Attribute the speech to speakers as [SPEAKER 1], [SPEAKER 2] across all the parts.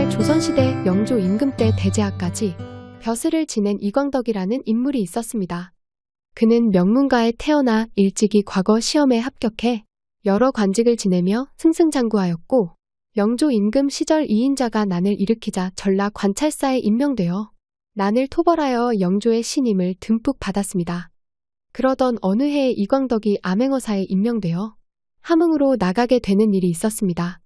[SPEAKER 1] 옛날 조선시대 영조 임금 때 대제하까지 벼슬을 지낸 이광덕이라는 인물이 있었습니다. 그는 명문가에 태어나 일찍이 과거 시험에 합격해 여러 관직을 지내며 승승장구하였고 영조 임금 시절 이인자가 난을 일으키자 전라 관찰사에 임명되어 난을 토벌하여 영조의 신임을 듬뿍 받았습니다. 그러던 어느 해에 이광덕이 암행어사에 임명되어 함흥으로 나가게 되는 일이 있었습니다.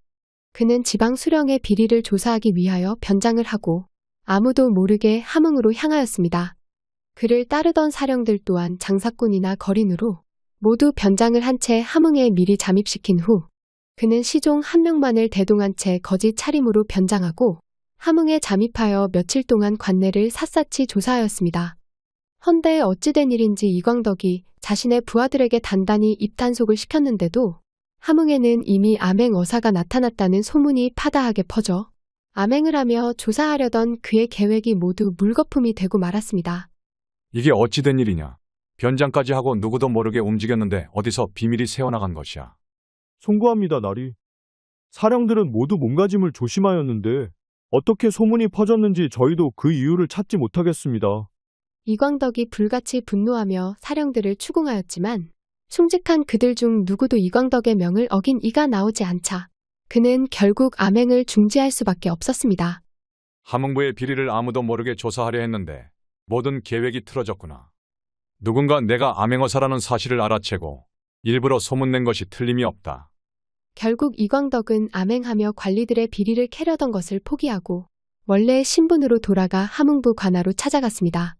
[SPEAKER 1] 그는 지방 수령의 비리를 조사하기 위하여 변장을 하고 아무도 모르게 함흥으로 향하였습니다. 그를 따르던 사령들 또한 장사꾼이나 거린으로 모두 변장을 한 채 함흥에 미리 잠입시킨 후 그는 시종 한 명만을 대동한 채 거짓 차림으로 변장하고 함흥에 잠입하여 며칠 동안 관내를 샅샅이 조사하였습니다. 헌데 어찌된 일인지 이광덕이 자신의 부하들에게 단단히 입단속을 시켰는데도 함흥에는 이미 암행어사가 나타났다는 소문이 파다하게 퍼져 암행을 하며 조사하려던 그의 계획이 모두 물거품이 되고 말았습니다.
[SPEAKER 2] 이게 어찌된 일이냐? 변장까지 하고 누구도 모르게 움직였는데 어디서 비밀이 새어나간 것이야.
[SPEAKER 3] 송구합니다, 나리. 사령들은 모두 몸가짐을 조심하였는데 어떻게 소문이 퍼졌는지 저희도 그 이유를 찾지 못하겠습니다.
[SPEAKER 1] 이광덕이 불같이 분노하며 사령들을 추궁하였지만 충직한 그들 중 누구도 이광덕의 명을 어긴 이가 나오지 않자 그는 결국 암행을 중지할 수밖에 없었습니다.
[SPEAKER 2] 함흥부의 비리를 아무도 모르게 조사하려 했는데 모든 계획이 틀어졌구나. 누군가 내가 암행어사라는 사실을 알아채고 일부러 소문낸 것이 틀림이 없다.
[SPEAKER 1] 결국 이광덕은 암행하며 관리들의 비리를 캐려던 것을 포기하고 원래 신분으로 돌아가 함흥부 관하로 찾아갔습니다.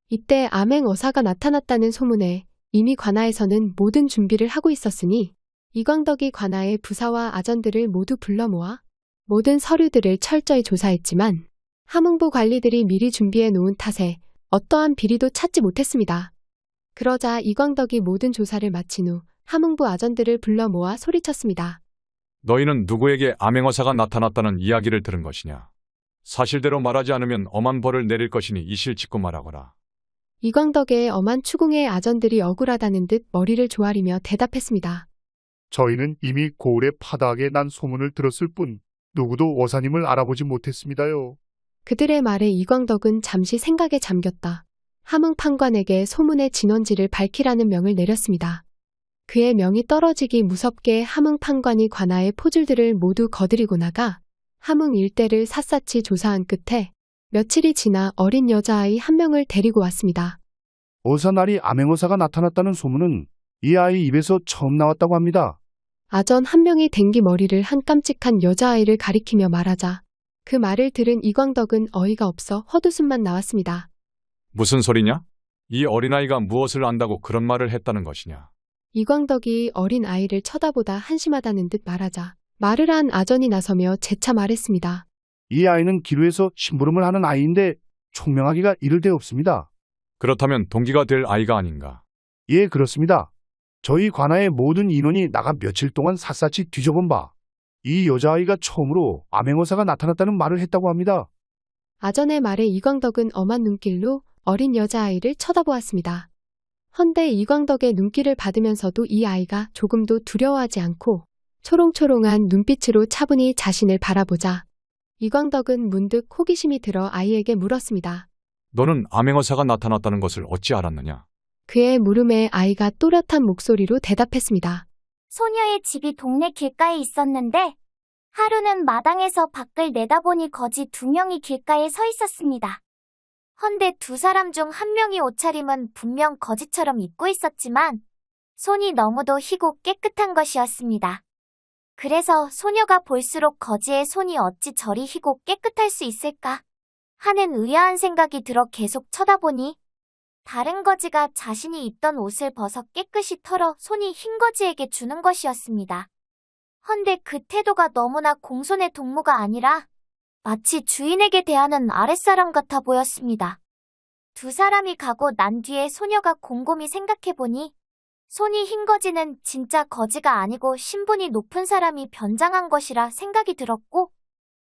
[SPEAKER 1] 이때 암행어사가 나타났다는 소문에 이미 관하에서는 모든 준비를 하고 있었으니 이광덕이 관하의 부사와 아전들을 모두 불러 모아 모든 서류들을 철저히 조사했지만 함흥부 관리들이 미리 준비해 놓은 탓에 어떠한 비리도 찾지 못했습니다. 그러자 이광덕이 모든 조사를 마친 후 함흥부 아전들을 불러 모아 소리쳤습니다.
[SPEAKER 2] 너희는 누구에게 암행어사가 나타났다는 이야기를 들은 것이냐? 사실대로 말하지 않으면 엄한 벌을 내릴 것이니 이실 짓고 말하거라.
[SPEAKER 1] 이광덕의 엄한 추궁의 아전들이 억울하다는 듯 머리를 조아리며 대답했습니다.
[SPEAKER 4] 저희는 이미 고을에 파다하게 난 소문을 들었을 뿐 누구도 어사님을 알아보지 못했습니다요.
[SPEAKER 1] 그들의 말에 이광덕은 잠시 생각에 잠겼다. 함흥 판관에게 소문의 진원지를 밝히라는 명을 내렸습니다. 그의 명이 떨어지기 무섭게 함흥 판관이 관하의 포줄들을 모두 거드리고 나가 함흥 일대를 샅샅이 조사한 끝에 며칠이 지나 어린 여자아이 한 명을 데리고 왔습니다.
[SPEAKER 4] 어사날이 암행어사가 나타났다는 소문은 이 아이 입에서 처음 나왔다고 합니다.
[SPEAKER 1] 아전 한 명이 댕기 머리를 한 깜찍한 여자아이를 가리키며 말하자 그 말을 들은 이광덕은 어이가 없어 헛웃음만 나왔습니다.
[SPEAKER 2] 무슨 소리냐? 이 어린아이가 무엇을 안다고 그런 말을 했다는 것이냐?
[SPEAKER 1] 이광덕이 어린 아이를 쳐다보다 한심하다는 듯 말하자 말을 한 아전이 나서며 재차 말했습니다.
[SPEAKER 4] 이 아이는 기루에서 심부름을 하는 아이인데 총명하기가 이를 데 없습니다.
[SPEAKER 2] 그렇다면 동기가 될 아이가 아닌가?
[SPEAKER 4] 예, 그렇습니다. 저희 관아의 모든 인원이 나가 며칠 동안 샅샅이 뒤져본 바 이 여자아이가 처음으로 암행어사가 나타났다는 말을 했다고 합니다.
[SPEAKER 1] 아전의 말에 이광덕은 엄한 눈길로 어린 여자아이를 쳐다보았습니다. 헌데 이광덕의 눈길을 받으면서도 이 아이가 조금도 두려워하지 않고 초롱초롱한 눈빛으로 차분히 자신을 바라보자 이광덕은 문득 호기심이 들어 아이에게 물었습니다.
[SPEAKER 2] 너는 암행어사가 나타났다는 것을 어찌 알았느냐?
[SPEAKER 1] 그의 물음에 아이가 또렷한 목소리로 대답했습니다.
[SPEAKER 5] 소녀의 집이 동네 길가에 있었는데 하루는 마당에서 밖을 내다보니 거지 2명이 길가에 서 있었습니다. 헌데 2사람 중 1명이 옷차림은 분명 거지처럼 입고 있었지만 손이 너무도 희고 깨끗한 것이었습니다. 그래서 소녀가 볼수록 거지의 손이 어찌 저리 희고 깨끗할 수 있을까 하는 의아한 생각이 들어 계속 쳐다보니 다른 거지가 자신이 입던 옷을 벗어 깨끗이 털어 손이 흰 거지에게 주는 것이었습니다. 헌데 그 태도가 너무나 공손의 동무가 아니라 마치 주인에게 대하는 아랫사람 같아 보였습니다. 2사람이 가고 난 뒤에 소녀가 곰곰이 생각해보니 손이 흰 거지는 진짜 거지가 아니고 신분이 높은 사람이 변장한 것이라 생각이 들었고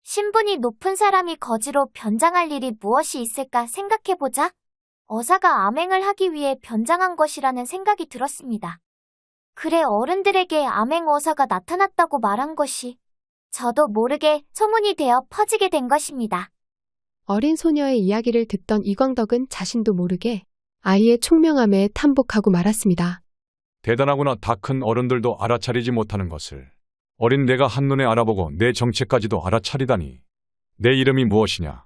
[SPEAKER 5] 신분이 높은 사람이 거지로 변장할 일이 무엇이 있을까 생각해보자 어사가 암행을 하기 위해 변장한 것이라는 생각이 들었습니다. 그래 어른들에게 암행어사가 나타났다고 말한 것이 저도 모르게 소문이 되어 퍼지게 된 것입니다.
[SPEAKER 1] 어린 소녀의 이야기를 듣던 이광덕은 자신도 모르게 아이의 총명함에 탐복하고 말았습니다.
[SPEAKER 2] 대단하구나. 다 큰 어른들도 알아차리지 못하는 것을. 어린 내가 한눈에 알아보고 내 정체까지도 알아차리다니. 내 이름이 무엇이냐?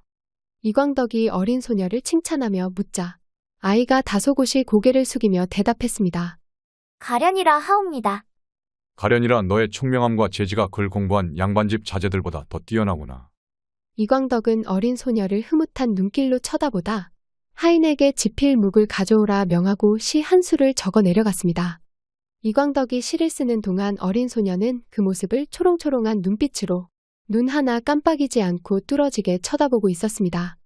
[SPEAKER 1] 이광덕이 어린 소녀를 칭찬하며 묻자 아이가 다소곳이 고개를 숙이며 대답했습니다.
[SPEAKER 5] 가련이라 하옵니다.
[SPEAKER 2] 가련이라. 너의 총명함과 재지가 글 공부한 양반집 자제들보다 더 뛰어나구나.
[SPEAKER 1] 이광덕은 어린 소녀를 흐뭇한 눈길로 쳐다보다 하인에게 지필묵을 가져오라 명하고 시 한 수를 적어 내려갔습니다. 이광덕이 시를 쓰는 동안 어린 소녀는 그 모습을 초롱초롱한 눈빛으로 눈 하나 깜빡이지 않고 뚫어지게 쳐다보고 있었습니다.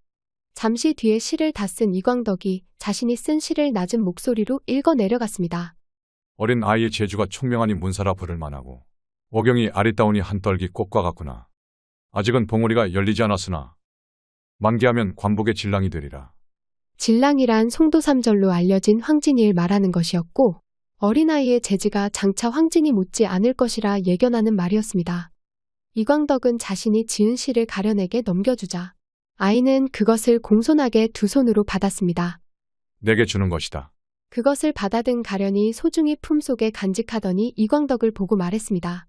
[SPEAKER 1] 잠시 뒤에 시를 다 쓴 이광덕이 자신이 쓴 시를 낮은 목소리로 읽어 내려갔습니다.
[SPEAKER 2] 어린 아이의 재주가 총명하니 문사라 부를 만하고 어경이 아리따우니 한떨기 꽃과 같구나. 아직은 봉우리가 열리지 않았으나 만개하면 관복의 진랑이 되리라.
[SPEAKER 1] 진랑이란 송도삼절로 알려진 황진이를 말하는 것이었고 어린아이의 재지가 장차 황진이 못지 않을 것이라 예견하는 말이었습니다. 이광덕은 자신이 지은 시를 가련에게 넘겨주자 아이는 그것을 공손하게 두 손으로 받았습니다.
[SPEAKER 2] 내게 주는 것이다.
[SPEAKER 1] 그것을 받아든 가련이 소중히 품속에 간직하더니 이광덕을 보고 말했습니다.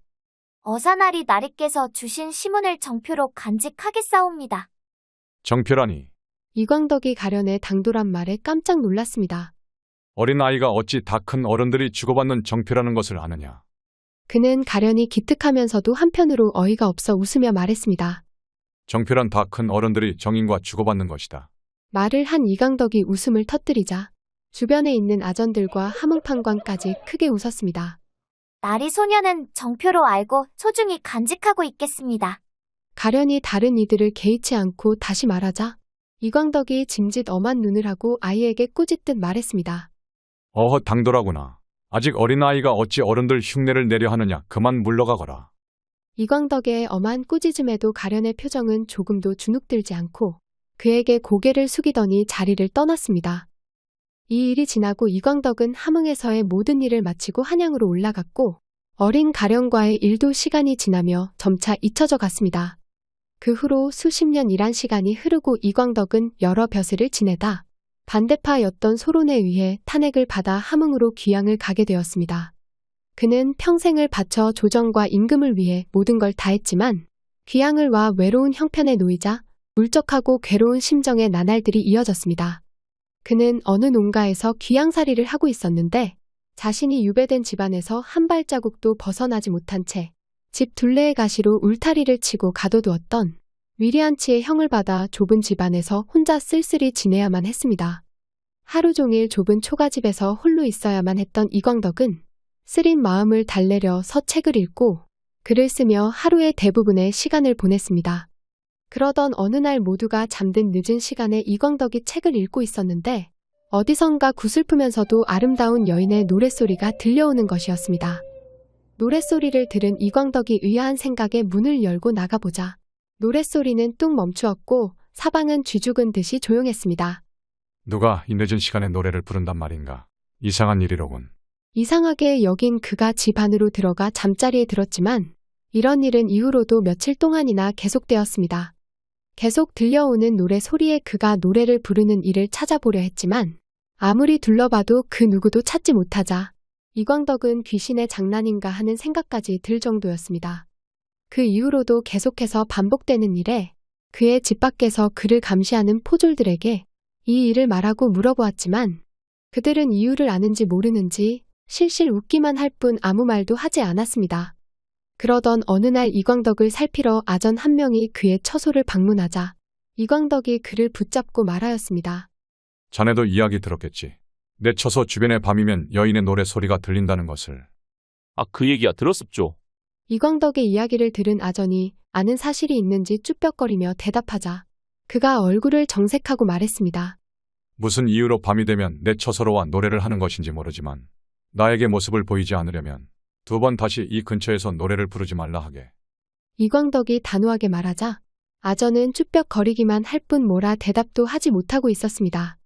[SPEAKER 5] 어사나리 나리께서 주신 시문을 정표로 간직하겠사옵니다.
[SPEAKER 2] 정표라니.
[SPEAKER 1] 이광덕이 가련의 당돌한 말에 깜짝 놀랐습니다.
[SPEAKER 2] 어린 아이가 어찌 다 큰 어른들이 주고받는 정표라는 것을 아느냐.
[SPEAKER 1] 그는 가련이 기특하면서도 한편으로 어이가 없어 웃으며 말했습니다.
[SPEAKER 2] 정표란 다 큰 어른들이 정인과 주고받는 것이다.
[SPEAKER 1] 말을 한 이광덕이 웃음을 터뜨리자 주변에 있는 아전들과 함흥판관까지 크게 웃었습니다.
[SPEAKER 5] 나리 소녀는 정표로 알고 소중히 간직하고 있겠습니다.
[SPEAKER 1] 가련이 다른 이들을 개의치 않고 다시 말하자 이광덕이 짐짓 엄한 눈을 하고 아이에게 꾸짖듯 말했습니다.
[SPEAKER 2] 어허, 당돌하구나. 아직 어린아이가 어찌 어른들 흉내를 내려 하느냐. 그만 물러가거라.
[SPEAKER 1] 이광덕의 엄한 꾸짖음에도 가련의 표정은 조금도 주눅들지 않고 그에게 고개를 숙이더니 자리를 떠났습니다. 이 일이 지나고 이광덕은 함흥에서의 모든 일을 마치고 한양으로 올라갔고 어린 가련과의 일도 시간이 지나며 점차 잊혀져 갔습니다. 그 후로 수십 년 일한 시간이 흐르고 이광덕은 여러 벼슬을 지내다 반대파였던 소론에 의해 탄핵을 받아 함흥으로 귀양을 가게 되었습니다. 그는 평생을 바쳐 조정과 임금을 위해 모든 걸 다했지만 귀양을 와 외로운 형편에 놓이자 울적하고 괴로운 심정의 나날들이 이어졌습니다. 그는 어느 농가에서 귀양살이를 하고 있었는데 자신이 유배된 집안에서 한 발자국도 벗어나지 못한 채 집 둘레의 가시로 울타리를 치고 가둬두었던 위리안치의 형을 받아 좁은 집안에서 혼자 쓸쓸히 지내야만 했습니다. 하루 종일 좁은 초가집에서 홀로 있어야만 했던 이광덕은 쓰린 마음을 달래려 서책을 읽고 글을 쓰며 하루의 대부분의 시간을 보냈습니다. 그러던 어느 날 모두가 잠든 늦은 시간에 이광덕이 책을 읽고 있었는데 어디선가 구슬프면서도 아름다운 여인의 노랫소리가 들려오는 것이었습니다. 노랫소리를 들은 이광덕이 의아한 생각에 문을 열고 나가보자 노랫소리는 뚝 멈추었고 사방은 쥐죽은 듯이 조용했습니다.
[SPEAKER 2] 누가 이 늦은 시간에 노래를 부른단 말인가. 이상한 일이로군.
[SPEAKER 1] 이상하게 여긴 그가 집 안으로 들어가 잠자리에 들었지만 이런 일은 이후로도 며칠 동안이나 계속되었습니다. 계속 들려오는 노래 소리에 그가 노래를 부르는 이를 찾아보려 했지만 아무리 둘러봐도 그 누구도 찾지 못하자 이광덕은 귀신의 장난인가 하는 생각까지 들 정도였습니다. 그 이후로도 계속해서 반복되는 일에 그의 집 밖에서 그를 감시하는 포졸들에게 이 일을 말하고 물어보았지만 그들은 이유를 아는지 모르는지 실실 웃기만 할 뿐 아무 말도 하지 않았습니다. 그러던 어느 날 이광덕을 살피러 아전 한 명이 그의 처소를 방문하자 이광덕이 그를 붙잡고 말하였습니다.
[SPEAKER 2] 자네도 이야기 들었겠지. 내 처소 주변에 밤이면 여인의 노래소리가 들린다는 것을.
[SPEAKER 6] 아, 그 얘기야 들었습죠.
[SPEAKER 1] 이광덕의 이야기를 들은 아전이 아는 사실이 있는지 쭈뼛거리며 대답하자 그가 얼굴을 정색하고 말했습니다.
[SPEAKER 2] 무슨 이유로 밤이 되면 내 처소로 와 노래를 하는 것인지 모르지만 나에게 모습을 보이지 않으려면 2번 다시 이 근처에서 노래를 부르지 말라 하게.
[SPEAKER 1] 이광덕이 단호하게 말하자 아전은 쭈뼛거리기만 할 뿐 뭐라 대답도 하지 못하고 있었습니다.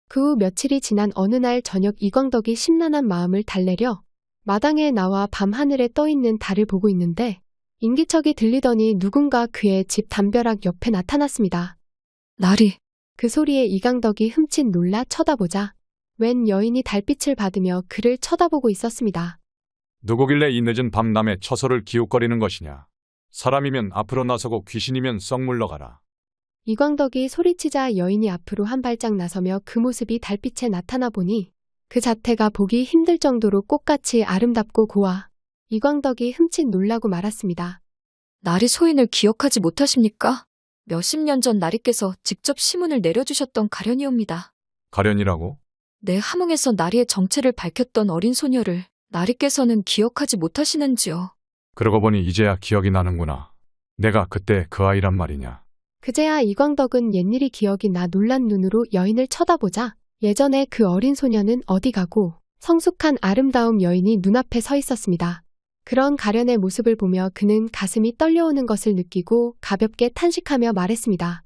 [SPEAKER 1] 그 후 며칠이 지난 어느 날 저녁 이광덕이 심란한 마음을 달래려 마당에 나와 밤하늘에 떠있는 달을 보고 있는데 인기척이 들리더니 누군가 그의 집 담벼락 옆에 나타났습니다.
[SPEAKER 7] 나리,
[SPEAKER 1] 그 소리에 이광덕이 흠칫 놀라 쳐다보자 웬 여인이 달빛을 받으며 그를 쳐다보고 있었습니다.
[SPEAKER 2] 누구길래 이 늦은 밤 남의 처소를 기웃거리는 것이냐. 사람이면 앞으로 나서고 귀신이면 썩 물러가라.
[SPEAKER 1] 이광덕이 소리치자 여인이 앞으로 한 발짝 나서며 그 모습이 달빛에 나타나 보니 그 자태가 보기 힘들 정도로 꽃같이 아름답고 고와 이광덕이 흠칫 놀라고 말았습니다.
[SPEAKER 7] 나리 소인을 기억하지 못하십니까? 몇십 년 전 나리께서 직접 시문을 내려주셨던 가련이옵니다.
[SPEAKER 2] 가련이라고?
[SPEAKER 7] 내 함흥에서 나리의 정체를 밝혔던 어린 소녀를 나리께서는 기억하지 못하시는지요?
[SPEAKER 2] 그러고 보니 이제야 기억이 나는구나. 내가 그때 그 아이란 말이냐.
[SPEAKER 1] 그제야 이광덕은 옛일이 기억이 나 놀란 눈으로 여인을 쳐다보자 예전에 그 어린 소녀는 어디 가고 성숙한 아름다움 여인이 눈앞에 서 있었습니다. 그런 가련의 모습을 보며 그는 가슴이 떨려오는 것을 느끼고 가볍게 탄식하며 말했습니다.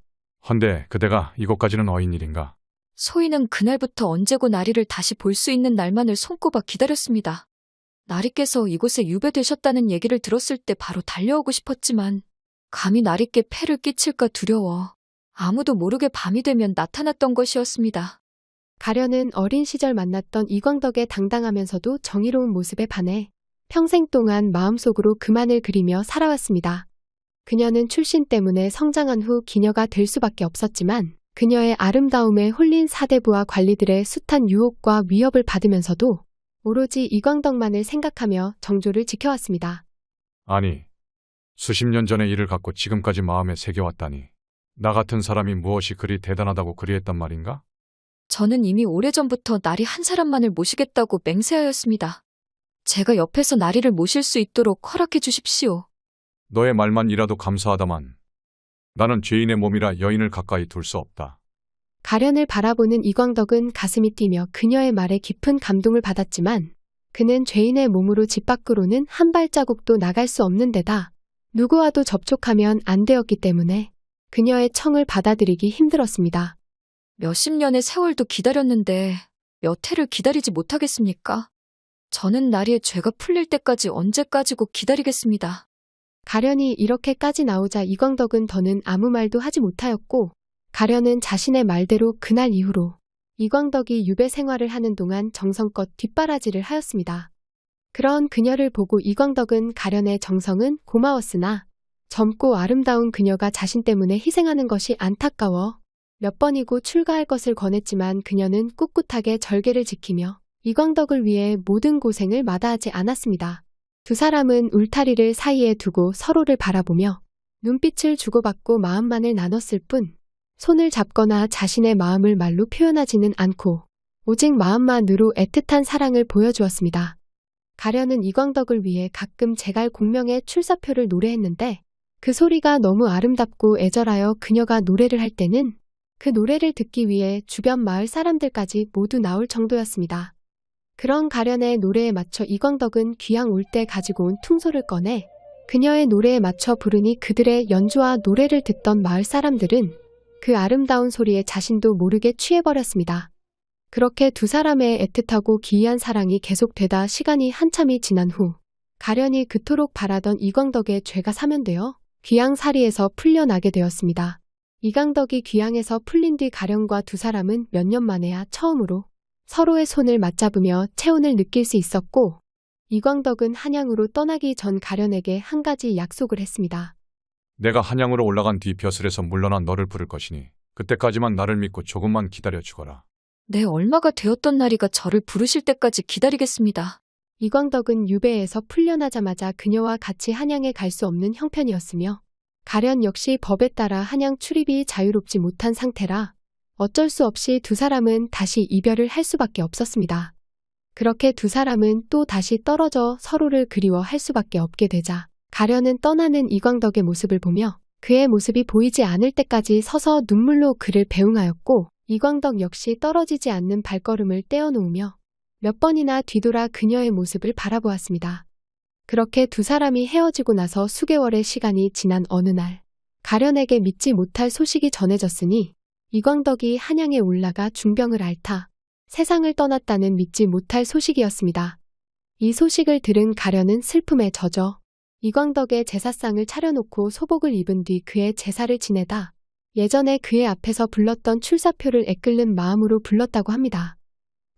[SPEAKER 2] 헌데 그대가 이곳까지는 어인 일인가?
[SPEAKER 7] 소인은 그날부터 언제고 나리를 다시 볼 수 있는 날만을 손꼽아 기다렸습니다. 나리께서 이곳에 유배되셨다는 얘기를 들었을 때 바로 달려오고 싶었지만 감히 나리께 폐를 끼칠까 두려워 아무도 모르게 밤이 되면 나타났던 것이었습니다.
[SPEAKER 1] 가련은 어린 시절 만났던 이광덕의 당당하면서도 정의로운 모습에 반해 평생 동안 마음속으로 그만을 그리며 살아왔습니다. 그녀는 출신 때문에 성장한 후 기녀가 될 수밖에 없었지만 그녀의 아름다움에 홀린 사대부와 관리들의 숱한 유혹과 위협을 받으면서도 오로지 이광덕만을 생각하며 정조를 지켜왔습니다.
[SPEAKER 2] 아니, 수십 년 전의 일을 갖고 지금까지 마음에 새겨왔다니. 나 같은 사람이 무엇이 그리 대단하다고 그리했단 말인가?
[SPEAKER 7] 저는 이미 오래전부터 나리 한 사람만을 모시겠다고 맹세하였습니다. 제가 옆에서 나리를 모실 수 있도록 허락해 주십시오.
[SPEAKER 2] 너의 말만이라도 감사하다만 나는 죄인의 몸이라 여인을 가까이 둘 수 없다.
[SPEAKER 1] 가련을 바라보는 이광덕은 가슴이 뛰며 그녀의 말에 깊은 감동을 받았지만 그는 죄인의 몸으로 집 밖으로는 한 발자국도 나갈 수 없는 데다 누구와도 접촉하면 안 되었기 때문에 그녀의 청을 받아들이기 힘들었습니다.
[SPEAKER 7] 몇십 년의 세월도 기다렸는데 몇 해를 기다리지 못하겠습니까? 저는 나리의 죄가 풀릴 때까지 언제까지고 기다리겠습니다.
[SPEAKER 1] 가련이 이렇게까지 나오자 이광덕은 더는 아무 말도 하지 못하였고 가련은 자신의 말대로 그날 이후로 이광덕이 유배 생활을 하는 동안 정성껏 뒷바라지를 하였습니다. 그런 그녀를 보고 이광덕은 가련의 정성은 고마웠으나 젊고 아름다운 그녀가 자신 때문에 희생하는 것이 안타까워 몇 번이고 출가할 것을 권했지만 그녀는 꿋꿋하게 절개를 지키며 이광덕을 위해 모든 고생을 마다하지 않았습니다. 두 사람은 울타리를 사이에 두고 서로를 바라보며 눈빛을 주고받고 마음만을 나눴을 뿐 손을 잡거나 자신의 마음을 말로 표현하지는 않고 오직 마음만으로 애틋한 사랑을 보여주었습니다. 가련은 이광덕을 위해 가끔 제갈 공명의 출사표를 노래했는데 그 소리가 너무 아름답고 애절하여 그녀가 노래를 할 때는 그 노래를 듣기 위해 주변 마을 사람들까지 모두 나올 정도였습니다. 그런 가련의 노래에 맞춰 이광덕은 귀양 올 때 가지고 온 퉁소를 꺼내 그녀의 노래에 맞춰 부르니 그들의 연주와 노래를 듣던 마을 사람들은 그 아름다운 소리에 자신도 모르게 취해버렸습니다. 그렇게 두 사람의 애틋하고 기이한 사랑이 계속되다 시간이 한참이 지난 후 가련이 그토록 바라던 이광덕의 죄가 사면되어 귀양살이에서 풀려나게 되었습니다. 이광덕이 귀양에서 풀린 뒤 가련과 두 사람은 몇 년 만에야 처음으로 서로의 손을 맞잡으며 체온을 느낄 수 있었고 이광덕은 한양으로 떠나기 전 가련에게 한 가지 약속을 했습니다.
[SPEAKER 2] 내가 한양으로 올라간 뒤 벼슬에서 물러나 너를 부를 것이니 그때까지만 나를 믿고 조금만 기다려 주거라.
[SPEAKER 7] 내 얼마가 되었던 나리가 저를 부르실 때까지 기다리겠습니다.
[SPEAKER 1] 이광덕은 유배에서 풀려나자마자 그녀와 같이 한양에 갈 수 없는 형편이었으며 가련 역시 법에 따라 한양 출입이 자유롭지 못한 상태라 어쩔 수 없이 두 사람은 다시 이별을 할 수밖에 없었습니다. 그렇게 두 사람은 또 다시 떨어져 서로를 그리워할 수밖에 없게 되자 가련은 떠나는 이광덕의 모습을 보며 그의 모습이 보이지 않을 때까지 서서 눈물로 그를 배웅하였고 이광덕 역시 떨어지지 않는 발걸음을 떼어놓으며 몇 번이나 뒤돌아 그녀의 모습을 바라보았습니다. 그렇게 두 사람이 헤어지고 나서 수개월의 시간이 지난 어느 날 가련에게 믿지 못할 소식이 전해졌으니 이광덕이 한양에 올라가 중병을 앓다 세상을 떠났다는 믿지 못할 소식이었습니다. 이 소식을 들은 가련은 슬픔에 젖어 이광덕의 제사상을 차려놓고 소복을 입은 뒤 그의 제사를 지내다 예전에 그의 앞에서 불렀던 출사표를 애끓는 마음으로 불렀다고 합니다.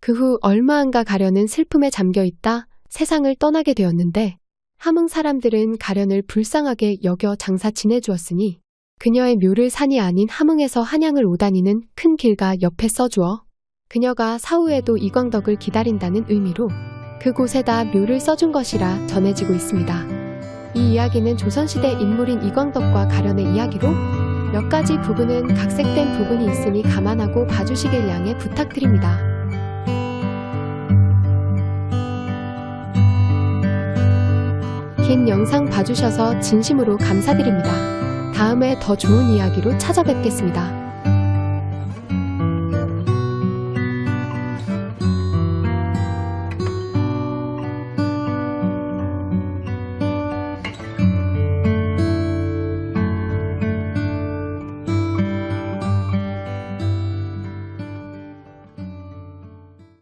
[SPEAKER 1] 그 후 얼마 안가 가련은 슬픔에 잠겨있다 세상을 떠나게 되었는데 함흥 사람들은 가련을 불쌍하게 여겨 장사 지내주었으니 그녀의 묘를 산이 아닌 함흥에서 한양을 오다니는 큰 길가 옆에 써주어 그녀가 사후에도 이광덕을 기다린다는 의미로 그곳에다 묘를 써준 것이라 전해지고 있습니다. 이 이야기는 조선시대 인물인 이광덕과 가련의 이야기로 몇 가지 부분은 각색된 부분이 있으니 감안하고 봐주시길 양해 부탁드립니다. 긴 영상 봐주셔서 진심으로 감사드립니다. 다음에 더 좋은 이야기로 찾아뵙겠습니다.